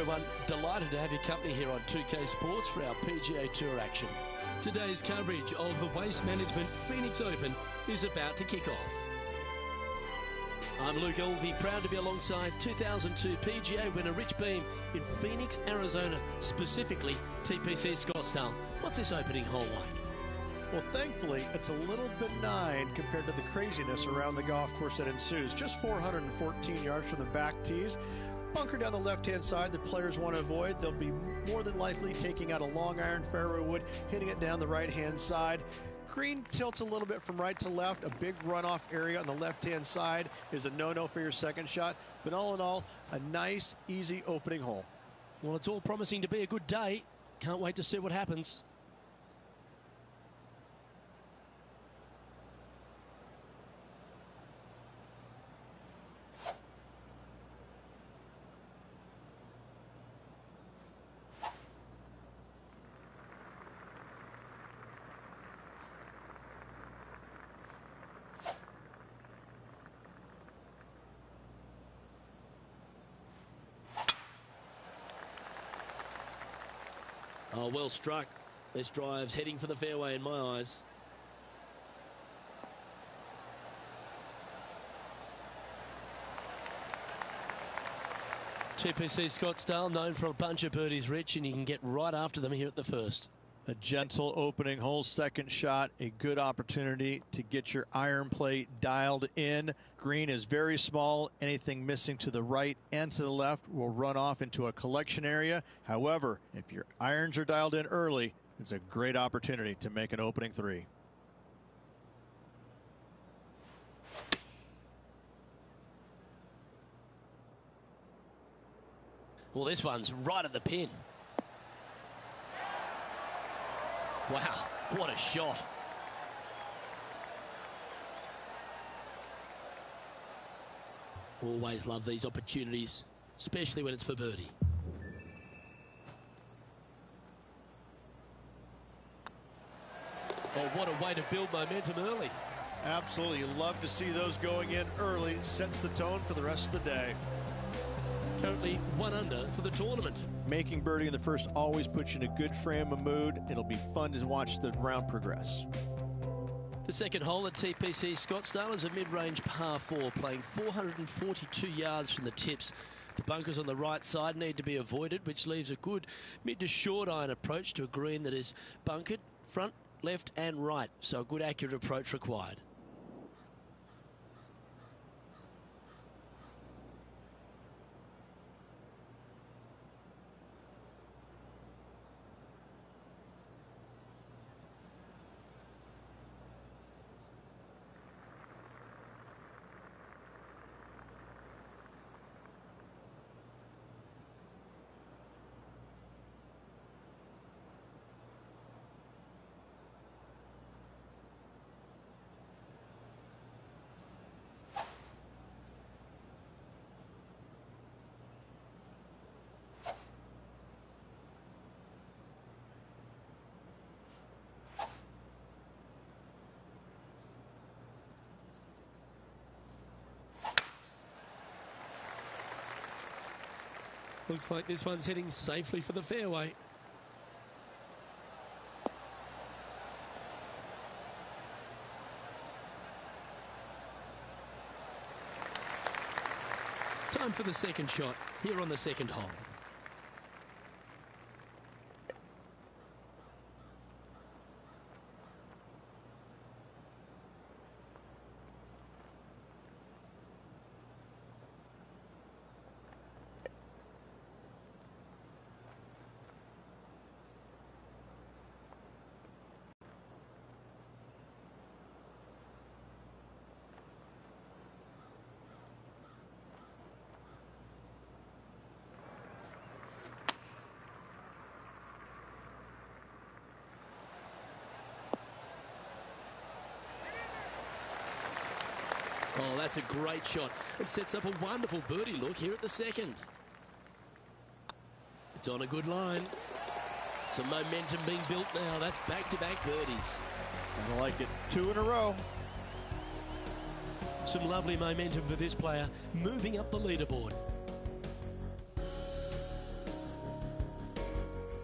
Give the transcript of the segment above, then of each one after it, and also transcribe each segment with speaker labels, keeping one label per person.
Speaker 1: everyone, delighted to have your company here on 2K Sports for our PGA Tour action. Today's coverage of the Waste Management Phoenix Open is about to kick off. I'm Luke Elvey, proud to be alongside 2002 PGA winner Rich Beem in Phoenix, Arizona, specifically TPC Scottsdale. What's this opening hole like?
Speaker 2: Well, thankfully, it's a little benign compared to the craziness around the golf course that ensues. Just 414 yards from the back tees. Bunker down the left-hand side, the players want to avoid. They'll be more than likely taking out a long iron fairway wood, hitting it down the right-hand side. Green tilts a little bit from right to left. A big runoff area on the left-hand side is a no-no for your second shot. But all in all, a nice, easy opening hole.
Speaker 1: Well, it's all promising to be a good day. Can't wait to see what happens. Oh, well struck. This drive's heading for the fairway in my eyes. TPC Scottsdale, known for a bunch of birdies, Rich, and you can get right after them here at the first.
Speaker 2: A gentle opening hole, second shot, a good opportunity to get your iron play dialed in. Green is very small. Anything missing to the right and to the left will run off into a collection area. However, if your irons are dialed in early, it's a great opportunity to make an opening three.
Speaker 1: Well, this one's right at the pin. Wow, what a shot. Always love these opportunities, especially when it's for birdie. Oh, what a way to build momentum early.
Speaker 2: Absolutely, you love to see those going in early. It sets the tone for the rest of the day.
Speaker 1: Currently 1 under for the tournament.
Speaker 2: Making birdie in the first always puts you in a good frame of mood. It'll be fun to watch the round progress.
Speaker 1: The second hole at TPC Scottsdale is a mid-range par 4, playing 442 yards from the tips. The bunkers on the right side need to be avoided, which leaves a good mid to short iron approach to a green that is bunkered front, left and right. So a good accurate approach required. Looks like this one's heading safely for the fairway. Time for the second shot here on the second hole. Oh, that's a great shot. It sets up a wonderful birdie look here at the second. It's on a good line. Some momentum being built now. That's back-to-back birdies.
Speaker 2: I like it. 2 in a row.
Speaker 1: Some lovely momentum for this player, moving up the leaderboard.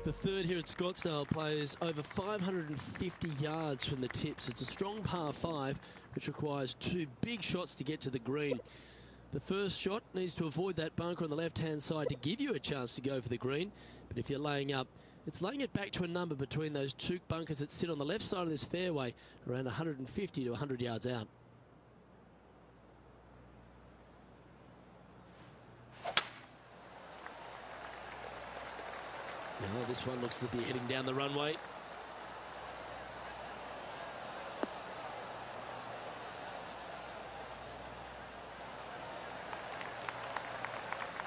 Speaker 1: The third here at Scottsdale plays over 550 yards from the tips. It's a strong par 5, which requires 2 big shots to get to the green. The first shot needs to avoid that bunker on the left-hand side to give you a chance to go for the green. But if you're laying up, it's laying it back to a number between those 2 bunkers that sit on the left side of this fairway, around 150 to 100 yards out. Now this one looks to be heading down the runway.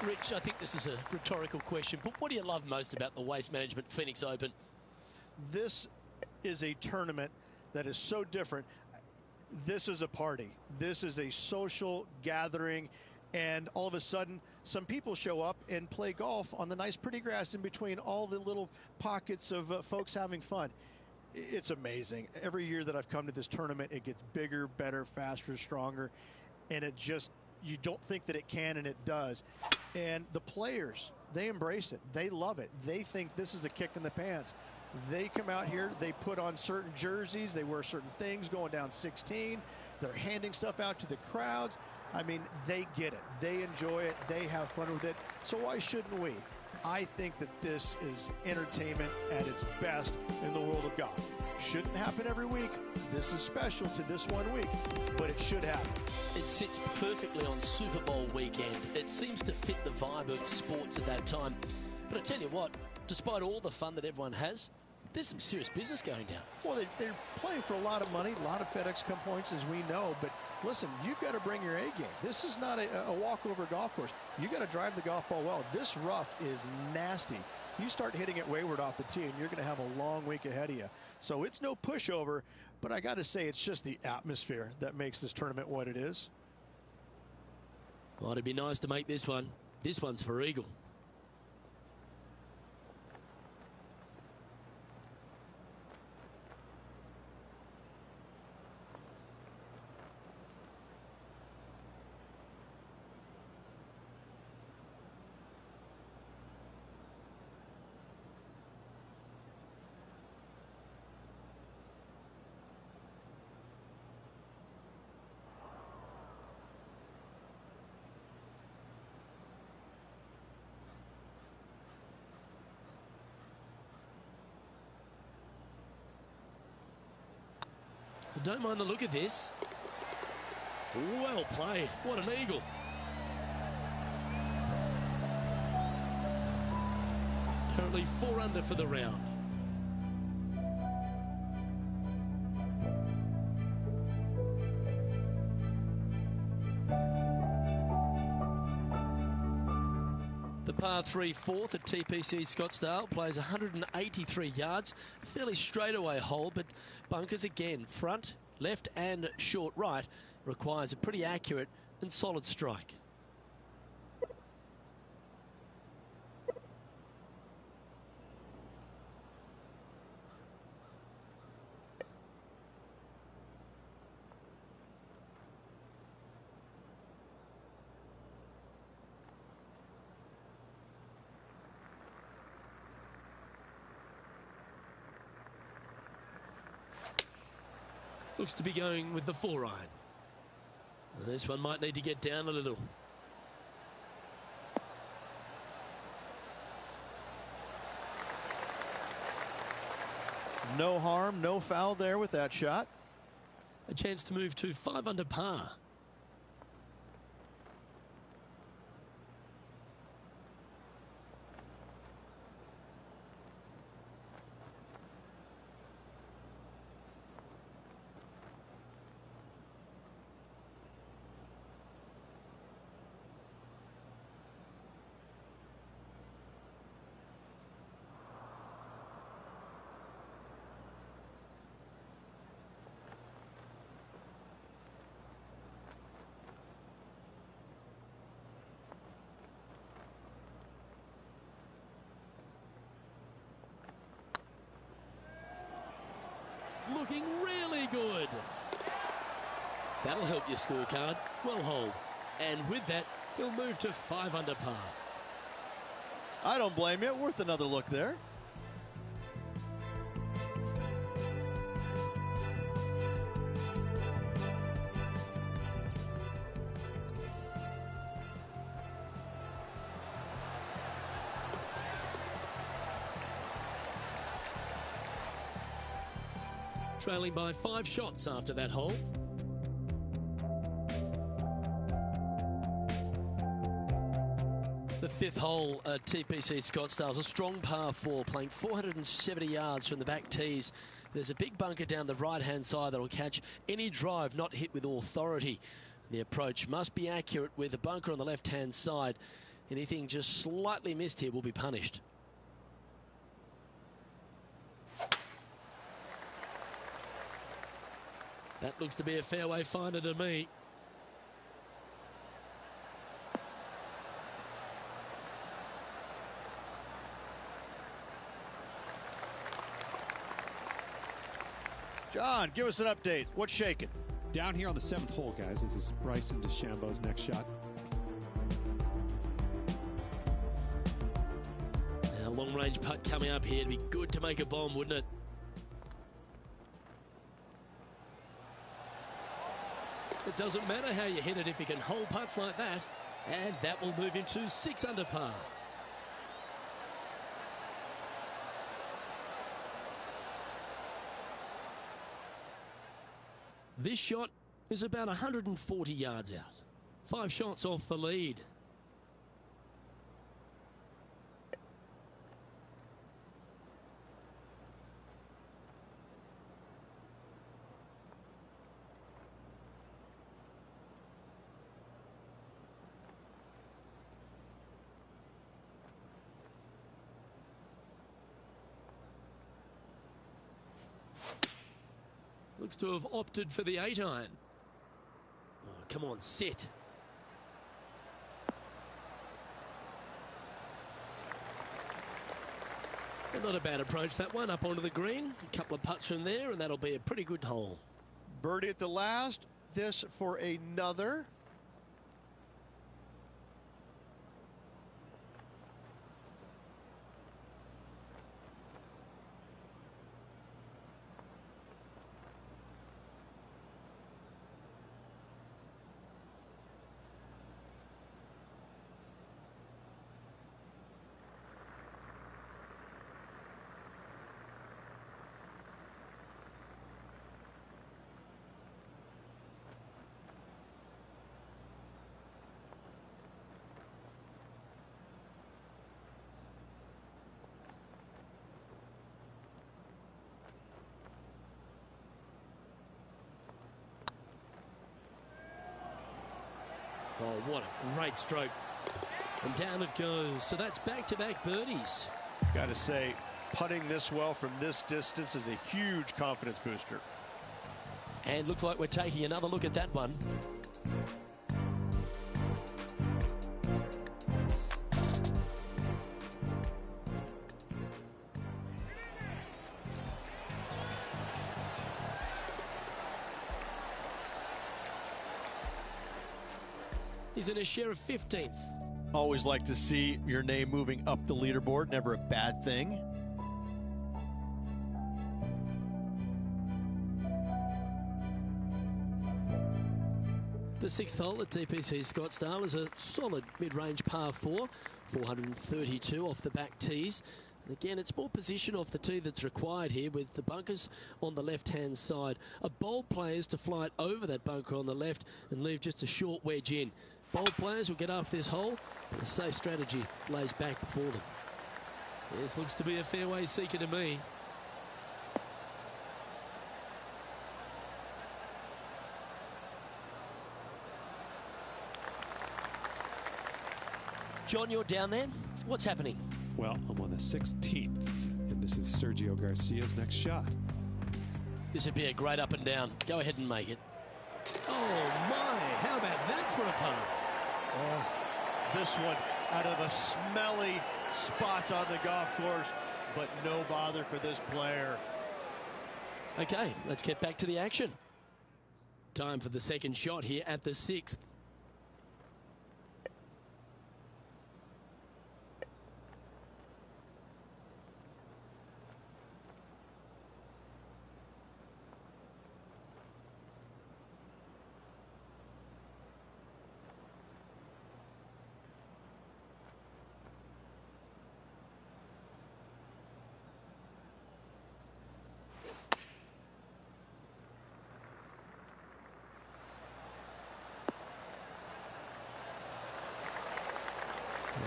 Speaker 1: Rich, I think this is a rhetorical question, but what do you love most about the Waste Management Phoenix Open?
Speaker 2: This is a tournament that is so different. This is a party. This is a social gathering, and all of a sudden, some people show up and play golf on the nice, pretty grass in between all the little pockets of folks having fun. It's amazing. Every year that I've come to this tournament, it gets bigger, better, faster, stronger, and it just, you don't think that it can, and it does. And the players, they embrace it. They love it. They think this is a kick in the pants. They come out here, they put on certain jerseys, they wear certain things going down 16. They're handing stuff out to the crowds. I mean, they get it. They enjoy it. They have fun with it. So why shouldn't we? I think that this is entertainment at its best in the world of golf. Shouldn't happen every week. This is special to this one week, but it should happen.
Speaker 1: It sits perfectly on Super Bowl weekend. It seems to fit the vibe of sports at that time. But I tell you what, despite all the fun that everyone has, there's some serious business going down.
Speaker 2: Well, they're playing for a lot of money, a lot of FedEx Cup points, as we know. But listen, you've got to bring your A game. This is not a walkover golf course. You got to drive the golf ball well. This rough is nasty. You start hitting it wayward off the tee, and you're going to have a long week ahead of you. So it's no pushover, but I got to say, it's just the atmosphere that makes this tournament what it is.
Speaker 1: Well, it'd be nice to make this one. This one's for Eagle. Don't mind the look of this. Well played. What an eagle. Currently 4 under for the round. The par 3 fourth at TPC Scottsdale plays 183 yards, a fairly straightaway hole, but bunkers again, front, left and short right, requires a pretty accurate and solid strike. Looks to be going with the 4 iron. This one might need to get down a little.
Speaker 2: No harm, no foul there with that shot.
Speaker 1: A chance to move to 5 under par. Looking really good. That'll help your scorecard. Well hold. And with that, he'll move to 5 under par.
Speaker 2: I don't blame you. Worth another look there.
Speaker 1: trailing by 5 shots after that hole. The 5th hole at TPC Scottsdale's a strong par 4, playing 470 yards from the back tees. There's a big bunker down the right-hand side that will catch any drive not hit with authority. The approach must be accurate with the bunker on the left-hand side. Anything just slightly missed here will be punished. That looks to be a fairway finder to me.
Speaker 2: John, give us an update. What's shaking?
Speaker 3: Down here on the 7th hole, guys. This is Bryson DeChambeau's next shot.
Speaker 1: Now, long-range putt coming up here. It'd be good to make a bomb, wouldn't it? It doesn't matter how you hit it if you can hold putts like that. And that will move him to 6 under par. This shot is about 140 yards out. 5 shots off the lead. Looks to have opted for the 8-iron. Oh, come on, sit. Not a bad approach, that one, up onto the green. A couple of putts from there, and that'll be a pretty good hole.
Speaker 2: Birdie at the last. This for another.
Speaker 1: Oh, what a great stroke. And down it goes. So that's back-to-back birdies.
Speaker 2: Got to say, putting this well from this distance is a huge confidence booster.
Speaker 1: And looks like we're taking another look at that one. He's in a share of 15th.
Speaker 2: Always like to see your name moving up the leaderboard. Never a bad thing.
Speaker 1: The 6th hole at TPC Scottsdale is a solid mid-range par 4, 432 off the back tees. And again, it's more position off the tee that's required here with the bunkers on the left-hand side. A bold player is to fly it over that bunker on the left and leave just a short wedge in. Bold players will get off this hole, but a safe strategy lays back before them. This looks to be a fairway seeker to me. John, you're down there. What's happening?
Speaker 3: Well, I'm on the 16th, and this is Sergio Garcia's next shot.
Speaker 1: This would be a great up and down. Go ahead and make it. Oh, my. How about that for a par?
Speaker 2: Oh, this one out of a smelly spot on the golf course, but no bother for this player.
Speaker 1: Okay, let's get back to the action. Time for the second shot here at the 6th.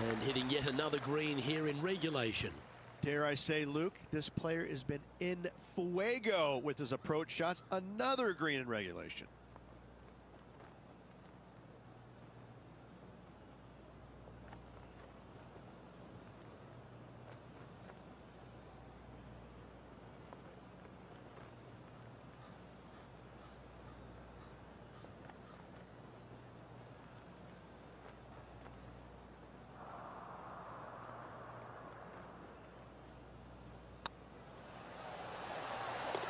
Speaker 1: And hitting yet another green here in regulation.
Speaker 2: Dare I say, Luke, this player has been in fuego with his approach shots. Another green in regulation.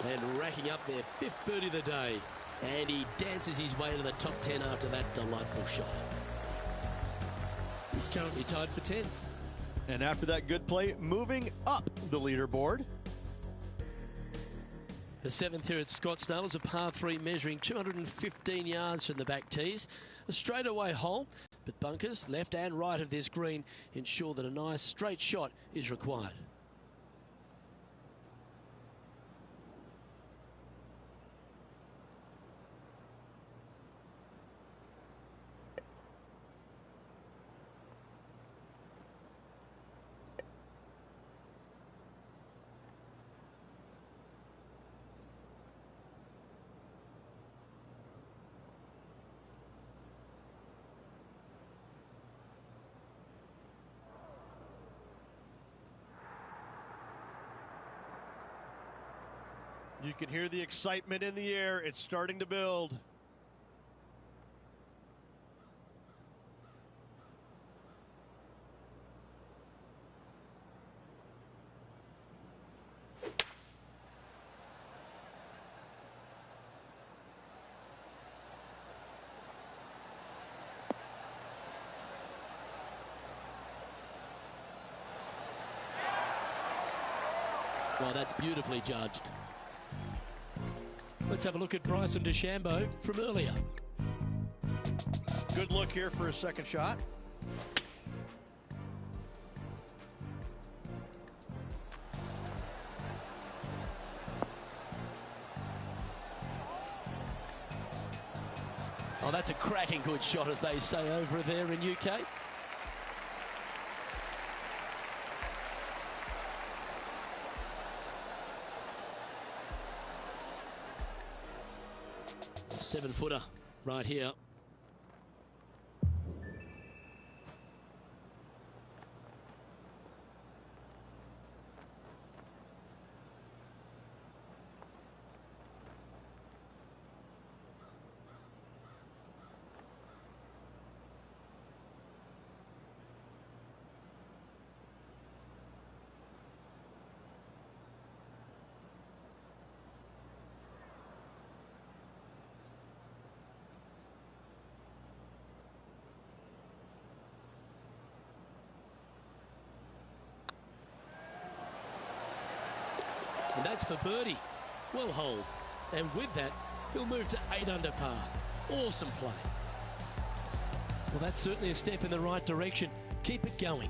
Speaker 1: And racking up their 5th birdie of the day. And he dances his way to the top 10 after that delightful shot. He's currently tied for 10th.
Speaker 2: And after that good play, moving up the leaderboard.
Speaker 1: The 7th here at Scottsdale is a par 3 measuring 215 yards from the back tees. A straightaway hole, but bunkers left and right of this green ensure that a nice straight shot is required.
Speaker 2: You can hear the excitement in the air. It's starting to build.
Speaker 1: Well, that's beautifully judged. Let's have a look at Bryson DeChambeau from earlier.
Speaker 2: Good look here for a second shot.
Speaker 1: Oh, that's a cracking good shot, as they say over there in UK. Seven-footer right here. And that's for birdie. Well holed. And with that, he'll move to 8 under par. Awesome play. Well, that's certainly a step in the right direction. Keep it going.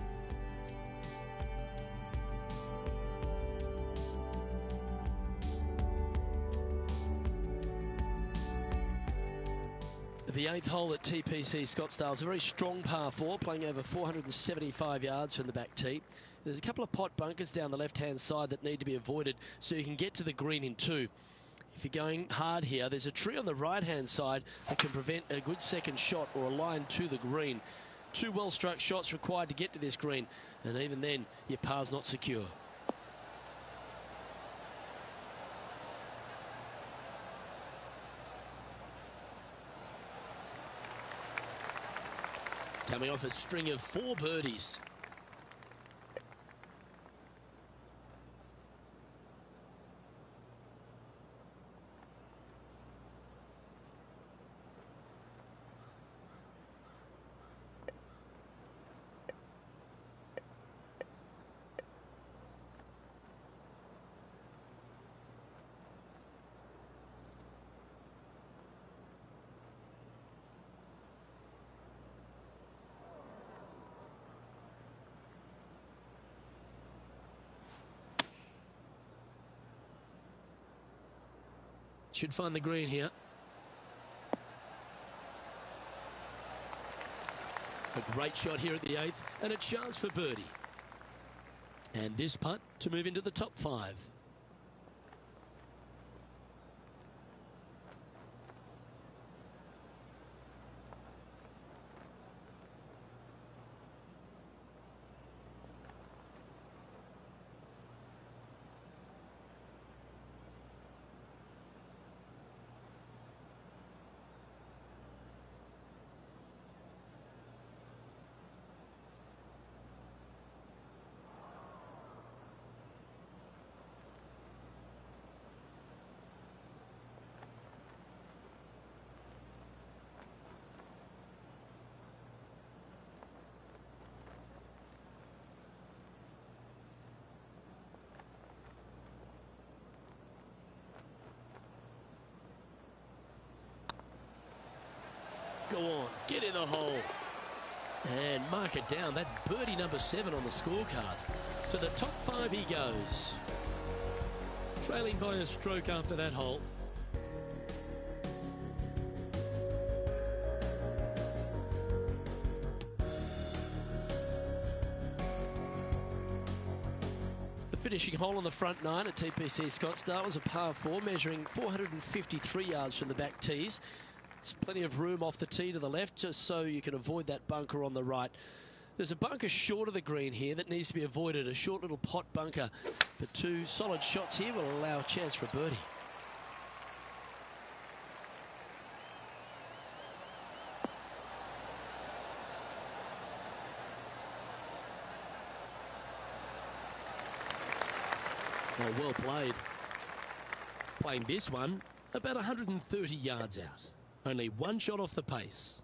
Speaker 1: The 8th hole at TPC Scottsdale is a very strong par 4, playing over 475 yards from the back tee. There's a couple of pot bunkers down the left-hand side that need to be avoided so you can get to the green in 2. If you're going hard here, there's a tree on the right-hand side that can prevent a good second shot or a line to the green. 2 well-struck shots required to get to this green, and even then, your par's not secure. Coming off a string of 4 birdies. Should find the green here. A great shot here at the 8th, and a chance for birdie. And this putt to move into the top 5. Go on, get in the hole. And mark it down. That's birdie number 7 on the scorecard. To the top 5 he goes. Trailing by a stroke after that hole. The finishing hole on the front 9 at TPC Scottsdale was a par 4 measuring 453 yards from the back tees. There's plenty of room off the tee to the left just so you can avoid that bunker on the right. There's a bunker short of the green here that needs to be avoided, a short little pot bunker. But 2 solid shots here will allow a chance for a birdie. Oh, well played. Playing this one about 130 yards out. Only 1 shot off the pace.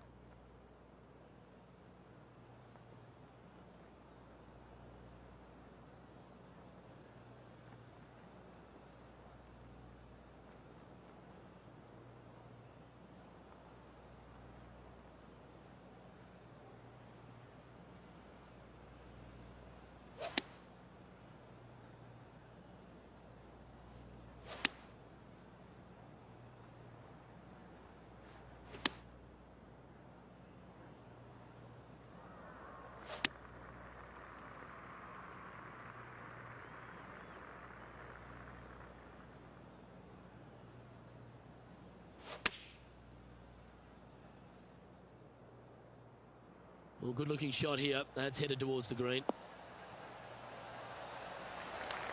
Speaker 1: Well, good looking shot here. That's headed towards the green.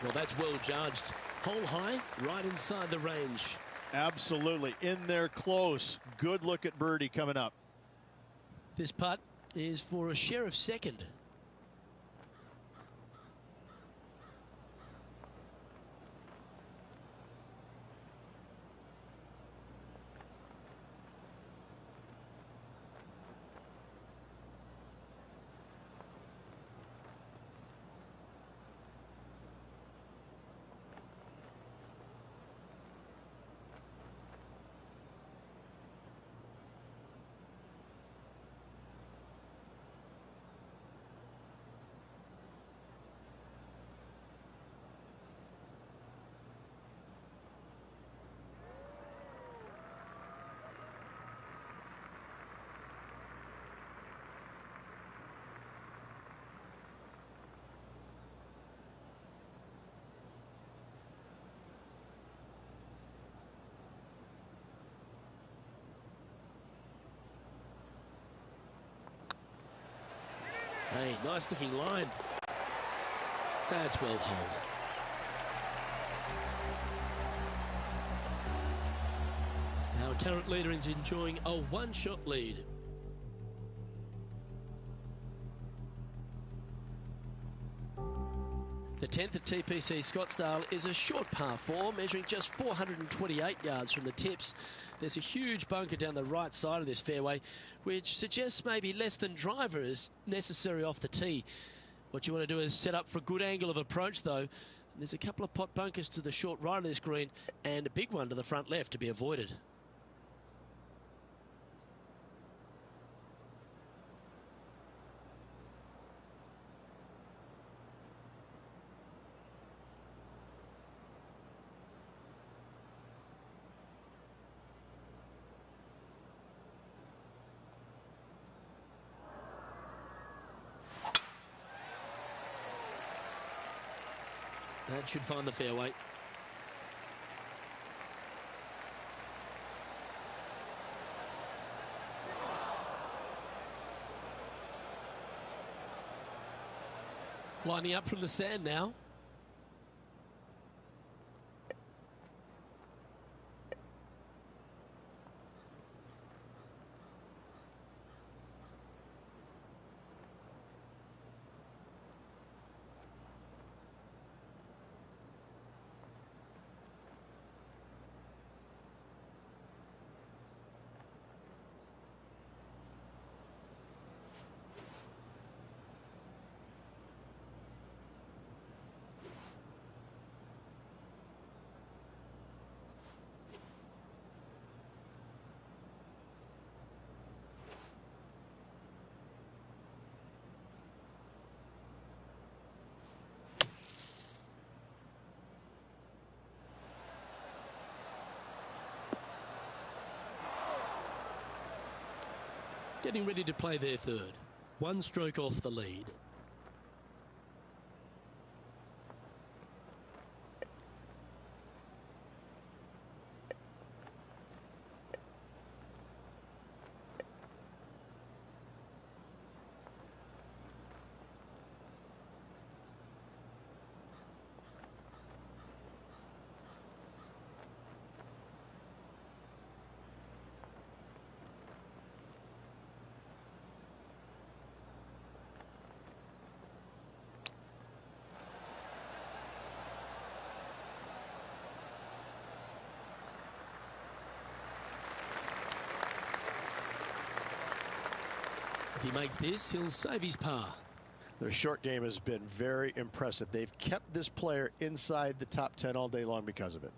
Speaker 1: Well, that's well judged. Hole high, right inside the range.
Speaker 2: Absolutely. In there close. Good look at birdie coming up.
Speaker 1: This putt is for a share of second. Hey, nice looking line. That's well holed. Our current leader is enjoying a 1-shot lead. The 10th at TPC Scottsdale is a short par 4, measuring just 428 yards from the tips. There's a huge bunker down the right side of this fairway, which suggests maybe less than driver is necessary off the tee. What you want to do is set up for a good angle of approach, though. And there's a couple of pot bunkers to the short right of this green and a big one to the front left to be avoided. That should find the fairway. Lining up from the sand now. Getting ready to play their third. One stroke off the lead. If he makes this, he'll save his par.
Speaker 2: Their short game has been very impressive. They've kept this player inside the top 10 all day long because of it.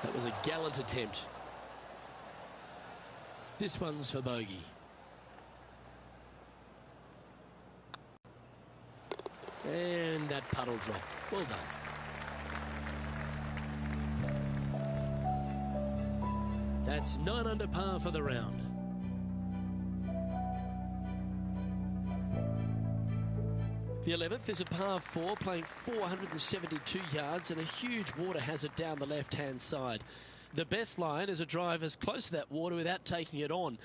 Speaker 1: That was a gallant attempt. This one's for bogey. And that puddle drop. Well done. That's 9 under par for the round. The 11th is a par 4, playing 472 yards and a huge water hazard down the left-hand side. The best line is a drive as close to that water without taking it on.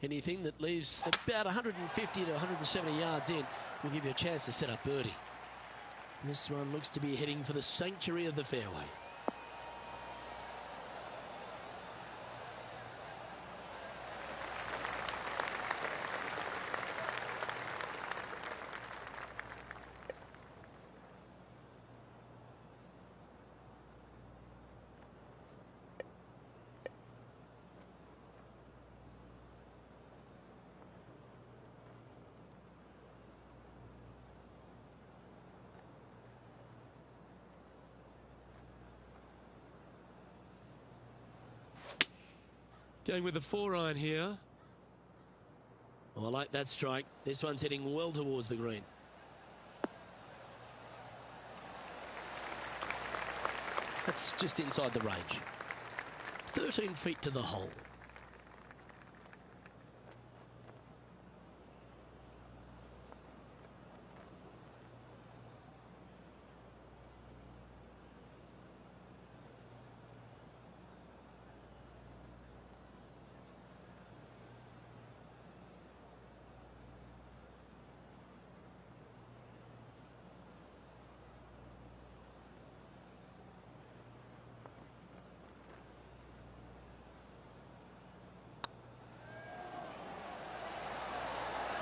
Speaker 1: Anything that leaves about 150 to 170 yards in will give you a chance to set up birdie. This one looks to be heading for the sanctuary of the fairway. Going with the 4-iron here. Oh, I like that strike. This one's heading well towards the green. That's just inside the range. 13 feet to the hole.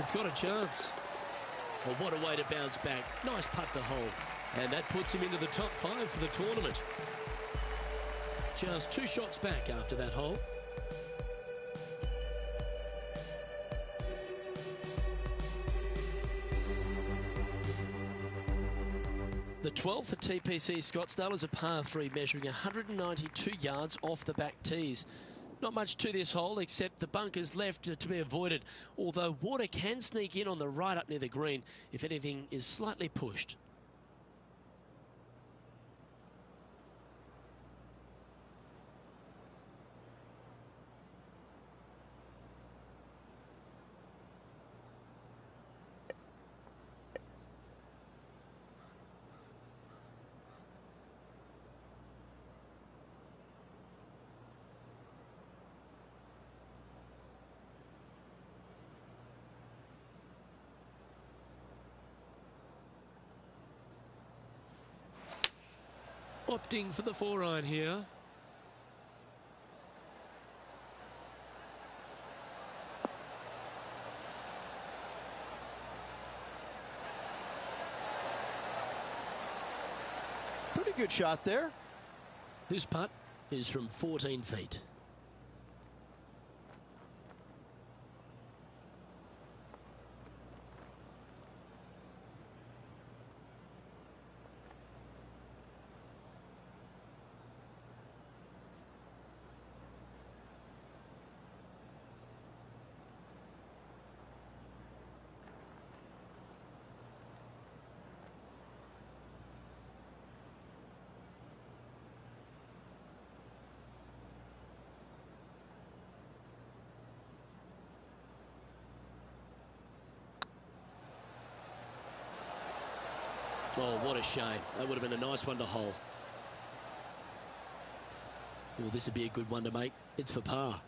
Speaker 1: It's got a chance. Well, what a way to bounce back. Nice putt to hole. And that puts him into the top 5 for the tournament. Just 2 shots back after that hole. The 12 for TPC Scottsdale is a par 3 measuring 192 yards off the back tees. Not much to this hole except the bunkers left to be avoided, although water can sneak in on the right up near the green if anything is slightly pushed. Opting for the 4-iron here.
Speaker 2: Pretty good shot there.
Speaker 1: This putt is from 14 feet. Oh, what a shame. That would have been a nice one to hole. Oh, this would be a good one to make. It's for par.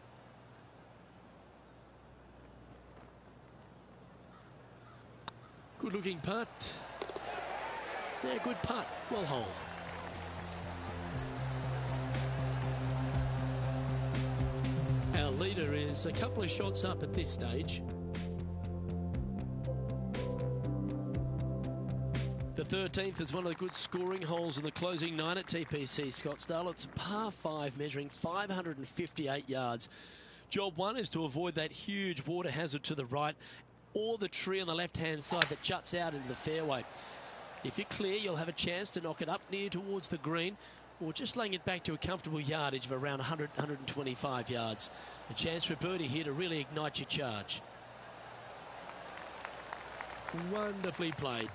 Speaker 1: Good looking putt. Yeah, good putt. Well holed. Our leader is a couple of shots up at this stage. The 13th is one of the good scoring holes in the closing 9 at TPC Scottsdale. It's a par 5 measuring 558 yards. Job 1 is to avoid that huge water hazard to the right or the tree on the left-hand side that juts out into the fairway. If you're clear, you'll have a chance to knock it up near towards the green or just laying it back to a comfortable yardage of around 100, 125 yards. A chance for a birdie here to really ignite your charge. Wonderfully played.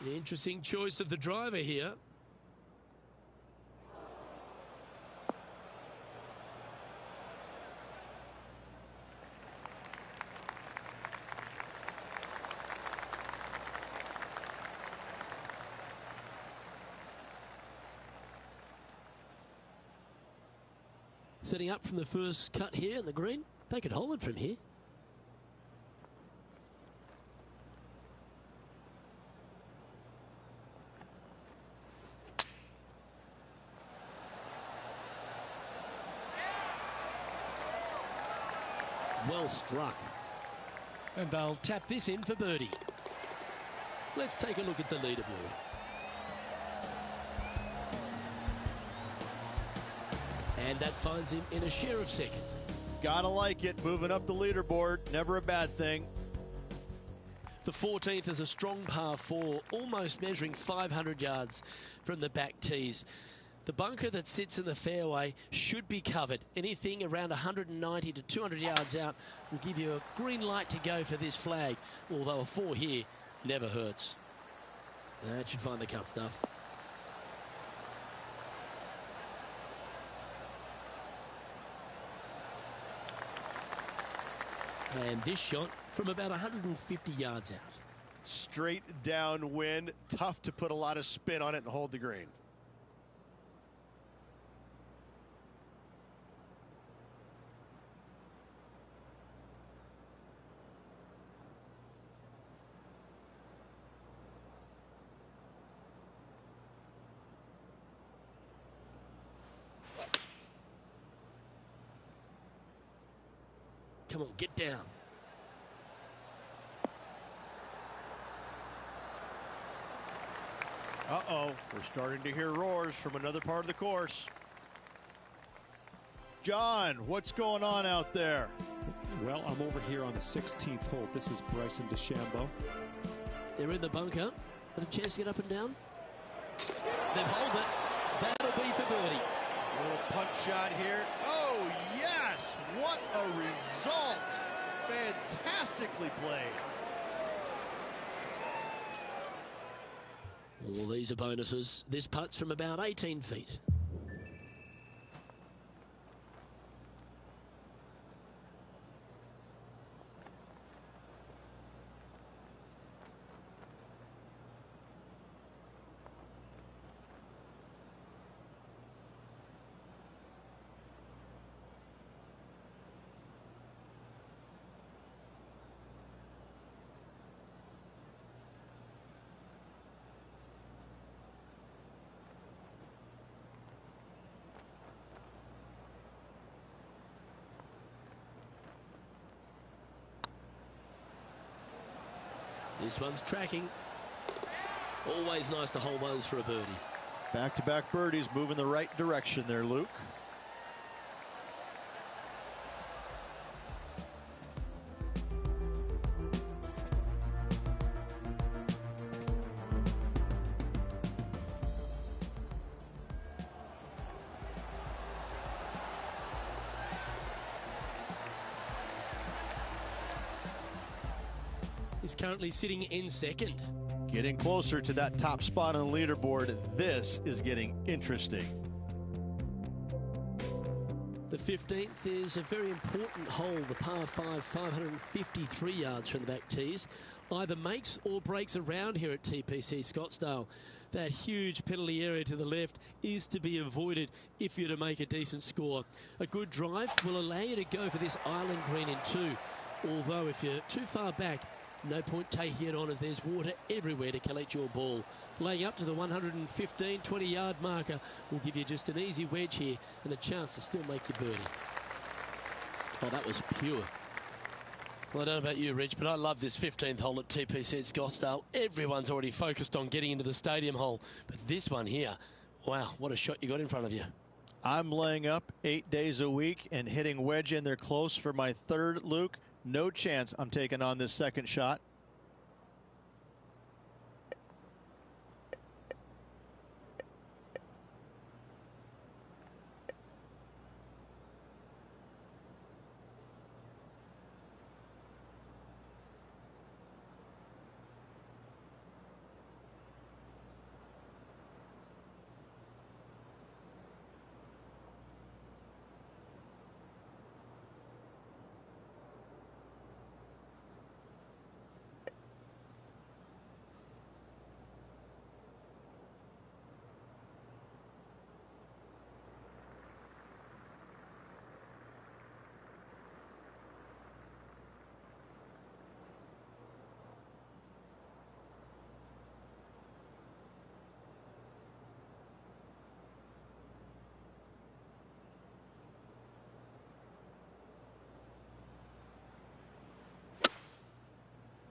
Speaker 1: The interesting choice of the driver here. Setting up from the first cut here in the green. They could hold it from here. Well struck. And they'll tap this in for birdie. Let's take a look at the leaderboard. And that finds him in a share of second.
Speaker 2: Gotta like it, moving up the leaderboard, never a bad thing.
Speaker 1: The 14th is a strong par 4, almost measuring 500 yards from the back tees. The bunker that sits in the fairway should be covered. Anything around 190 to 200 yards out will give you a green light to go for this flag, although a 4 here never hurts. That should find the cut stuff. And this shot from about 150 yards out.
Speaker 2: Straight downwind, tough to put a lot of spin on it and hold the green.
Speaker 1: Come on, get down.
Speaker 2: Uh-oh, we're starting to hear roars from another part of the course. John, what's going on out there?
Speaker 3: Well, I'm over here on the 16th hole. This is Bryson DeChambeau.
Speaker 1: They're in the bunker. Got a chance to get up and down. They've held it. That'll be for birdie.
Speaker 2: Little punch shot here. Oh, yes! What a result! Fantastically played.
Speaker 1: All these are bonuses. This putt's from about 18 feet. This one's tracking. Always nice to hold those for a birdie.
Speaker 2: Back-to-back birdies, moving the right direction there, Luke.
Speaker 1: He's currently sitting in second.
Speaker 2: Getting closer to that top spot on the leaderboard. This is getting interesting.
Speaker 1: The 15th is a very important hole, the par 5, 553 yards from the back tees. Either makes or breaks around here at TPC Scottsdale. That huge penalty area to the left is to be avoided if you're to make a decent score. A good drive will allow you to go for this island green in two. Although if you're too far back, no point taking it on as there's water everywhere to collect your ball. Laying up to the 115, 20-yard marker will give you just an easy wedge here and a chance to still make your birdie. Oh, that was pure. Well, I don't know about you, Rich, but I love this 15th hole at TPC at Scottsdale. Everyone's already focused on getting into the stadium hole, but this one here, wow, what a shot you got in front of you.
Speaker 2: I'm laying up 8 days a week and hitting wedge in there close for my third, Luke. No chance I'm taking on this second shot.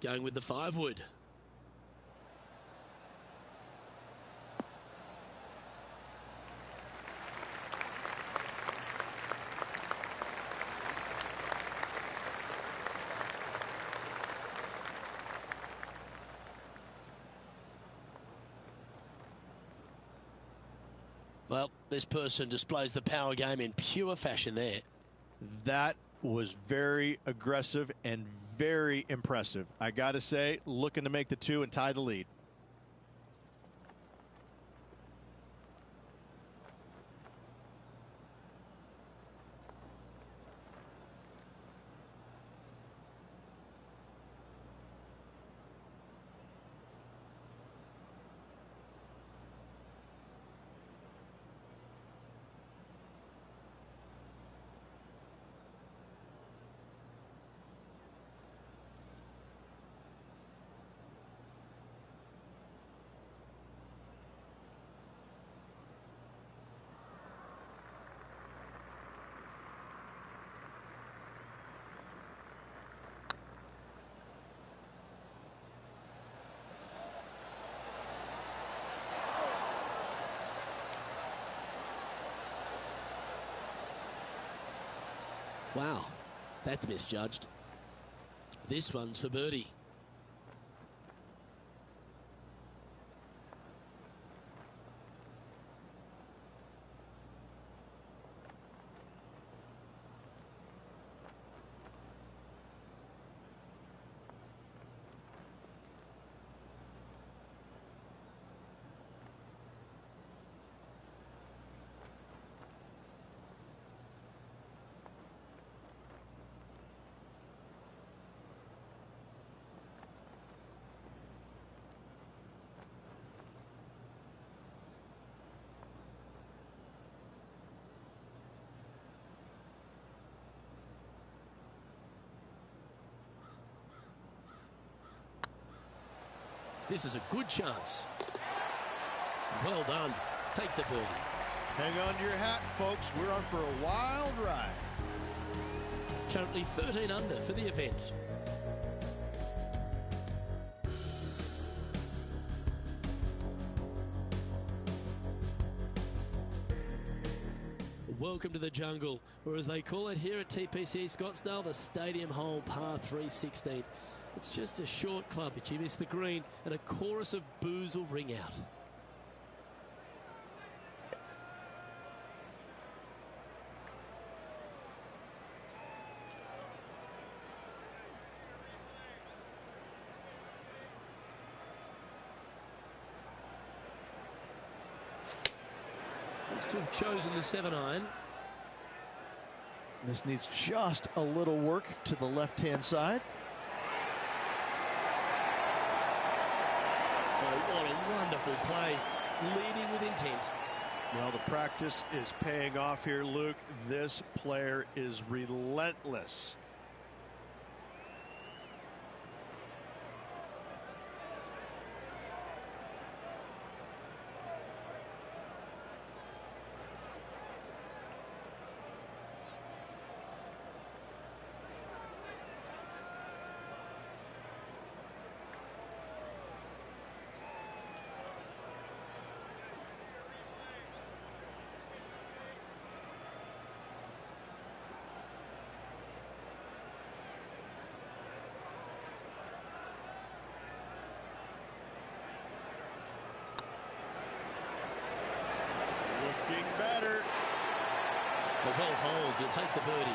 Speaker 1: Going with the 5-wood. Well, this person displays the power game in pure fashion there.
Speaker 2: That was very aggressive and very impressive. I got to say, looking to make the two and tie the lead.
Speaker 1: Wow, that's misjudged. This one's for birdie. This is a good chance. Well done. Take the birdie.
Speaker 2: Hang on to your hat, folks. We're on for a wild ride.
Speaker 1: Currently 13 under for the event. Welcome to the jungle, or as they call it here at TPC Scottsdale, the Stadium Hole Par 3 16th. It's just a short club, but you miss the green, and a chorus of boos will ring out. Looks to have chosen the 7-iron.
Speaker 2: This needs just a little work to the left-hand side.
Speaker 1: Oh, what a wonderful play, leading with intent.
Speaker 2: Well, the practice is paying off here, Luke. This player is relentless. Looking better.
Speaker 1: The well holds, he'll take the birdie.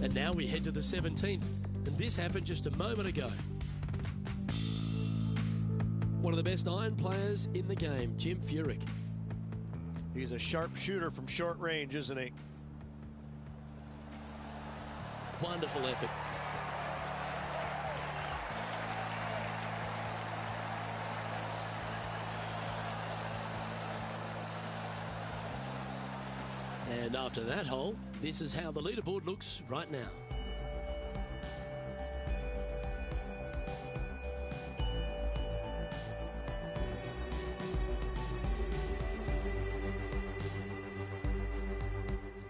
Speaker 1: And now we head to the 17th, and this happened just a moment ago. One of the best iron players in the game, Jim Furyk.
Speaker 2: He's a sharp shooter from short range, isn't he?
Speaker 1: Wonderful effort. And after that hole, this is how the leaderboard looks right now.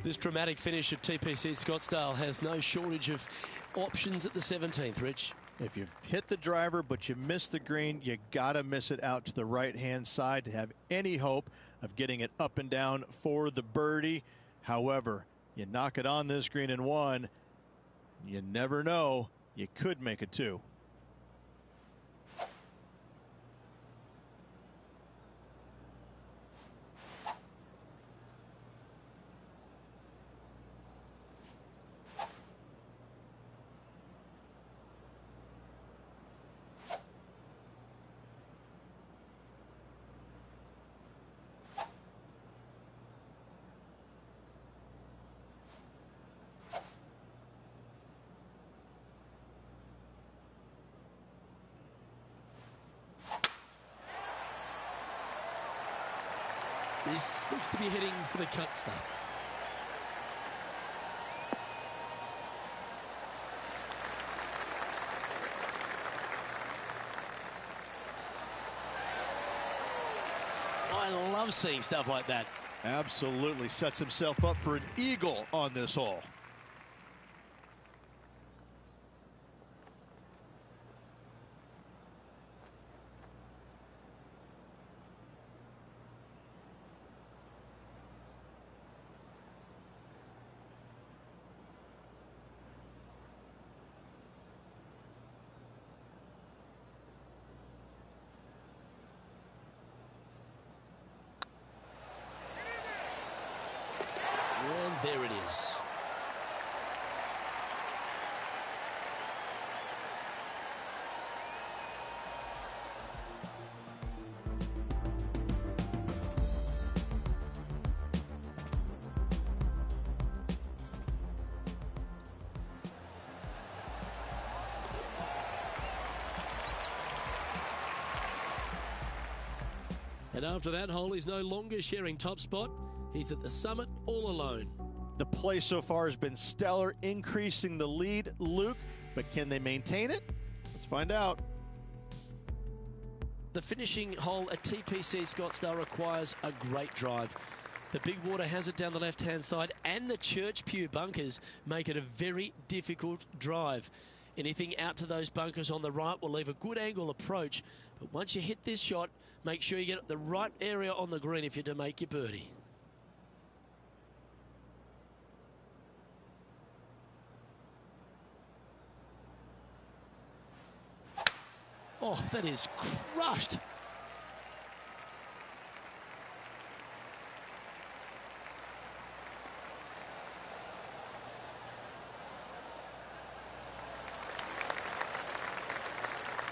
Speaker 1: This dramatic finish at TPC Scottsdale has no shortage of options at the 17th, Rich.
Speaker 2: If you've hit the driver but you miss the green, you gotta miss it out to the right-hand side to have any hope of getting it up and down for the birdie. However, you knock it on this green in one, you never know, you could make it two.
Speaker 1: This looks to be heading for the cut stuff. love seeing stuff like that.
Speaker 2: Absolutely sets himself up for an eagle on this hole.
Speaker 1: And there it is. And after that hole, he's no longer sharing top spot. He's at the summit all alone.
Speaker 2: The play so far has been stellar, increasing the lead, Luke, but can they maintain it? Let's find out.
Speaker 1: The finishing hole at TPC Scottsdale requires a great drive. The big water hazard down the left-hand side and the Church Pew bunkers make it a very difficult drive. Anything out to those bunkers on the right will leave a good angle approach, but once you hit this shot, make sure you get the right area on the green if you're to make your birdie. Oh, that is crushed.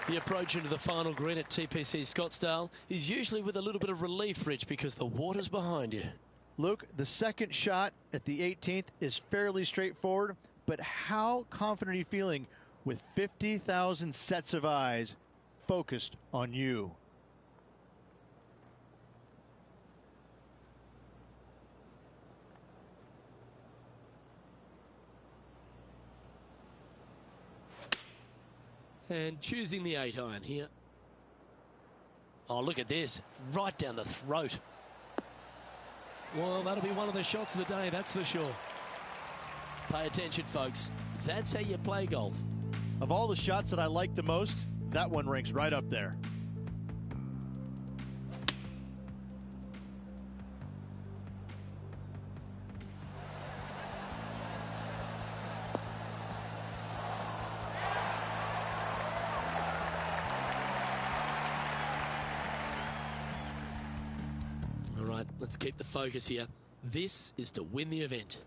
Speaker 1: The approach into the final green at TPC Scottsdale is usually with a little bit of relief, Rich, because the water's behind you.
Speaker 2: Luke, the second shot at the 18th is fairly straightforward, but how confident are you feeling with 50,000 sets of eyes focused on you?
Speaker 1: And choosing the 8-iron here. Oh, look at this. Right down the throat. Well, that'll be one of the shots of the day, that's for sure. Pay attention, folks. That's how you play golf.
Speaker 2: Of all the shots that I like the most, that one ranks right up there.
Speaker 1: All right, let's keep the focus here. This is to win the event.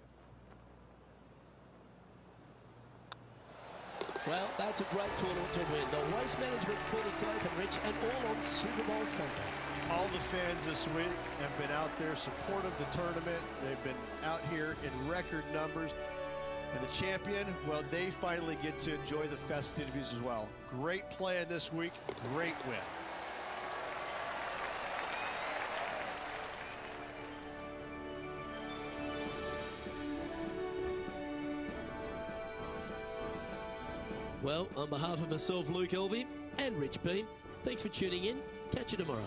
Speaker 1: Well, that's a great tournament to win. The Waste Management Phoenix Open, Rich, and all on Super Bowl Sunday.
Speaker 2: All the fans this week have been out there supportive of the tournament. They've been out here in record numbers. And the champion, well, they finally get to enjoy the festivities as well. Great play in this week, great win.
Speaker 1: Well, on behalf of myself, Luke Elvey, and Rich Beam, thanks for tuning in. Catch you tomorrow.